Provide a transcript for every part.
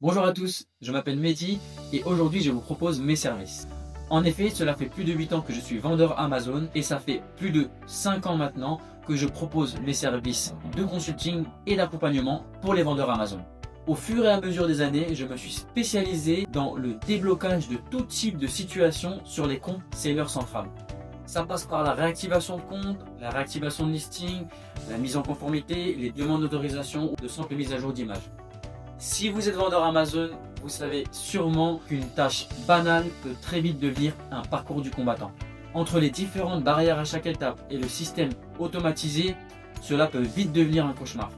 Bonjour à tous, je m'appelle Mehdi et aujourd'hui je vous propose mes services. En effet, cela fait plus de 8 ans que je suis vendeur Amazon et ça fait plus de 5 ans maintenant que je propose mes services de consulting et d'accompagnement pour les vendeurs Amazon. Au fur et à mesure des années, je me suis spécialisé dans le déblocage de tout type de situation sur les comptes Seller Central. Ça passe par la réactivation de compte, la réactivation de listing, la mise en conformité, les demandes d'autorisation ou de simples mises à jour d'images. Si vous êtes vendeur Amazon, vous savez sûrement qu'une tâche banale peut très vite devenir un parcours du combattant. Entre les différentes barrières à chaque étape et le système automatisé, cela peut vite devenir un cauchemar.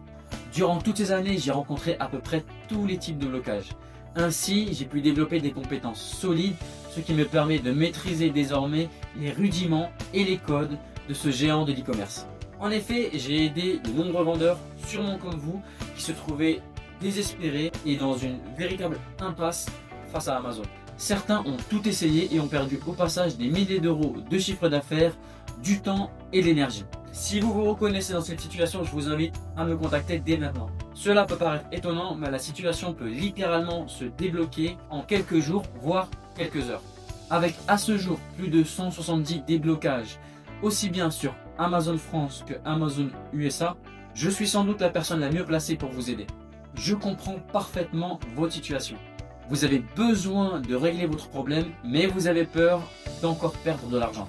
Durant toutes ces années, j'ai rencontré à peu près tous les types de blocages. Ainsi, j'ai pu développer des compétences solides, ce qui me permet de maîtriser désormais les rudiments et les codes de ce géant de l'e-commerce. En effet, j'ai aidé de nombreux vendeurs, sûrement comme vous, qui se trouvaient désespérés et dans une véritable impasse face à Amazon. Certains ont tout essayé et ont perdu au passage des milliers d'euros de chiffre d'affaires, du temps et de l'énergie. Si vous vous reconnaissez dans cette situation, je vous invite à me contacter dès maintenant. Cela peut paraître étonnant, mais la situation peut littéralement se débloquer en quelques jours, voire quelques heures. Avec à ce jour plus de 170 déblocages, aussi bien sur Amazon France que Amazon USA, je suis sans doute la personne la mieux placée pour vous aider. Je comprends parfaitement votre situation. Vous avez besoin de régler votre problème, mais vous avez peur d'encore perdre de l'argent.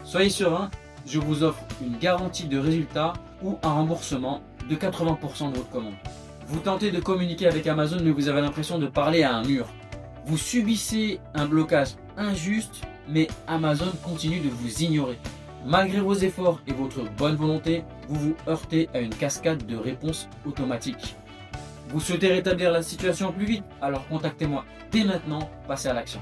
Soyez serein, je vous offre une garantie de résultat ou un remboursement de 80% de votre commande. Vous tentez de communiquer avec Amazon, mais vous avez l'impression de parler à un mur. Vous subissez un blocage injuste, mais Amazon continue de vous ignorer. Malgré vos efforts et votre bonne volonté, vous vous heurtez à une cascade de réponses automatiques. Vous souhaitez rétablir la situation plus vite? Alors contactez-moi dès maintenant, passez à l'action.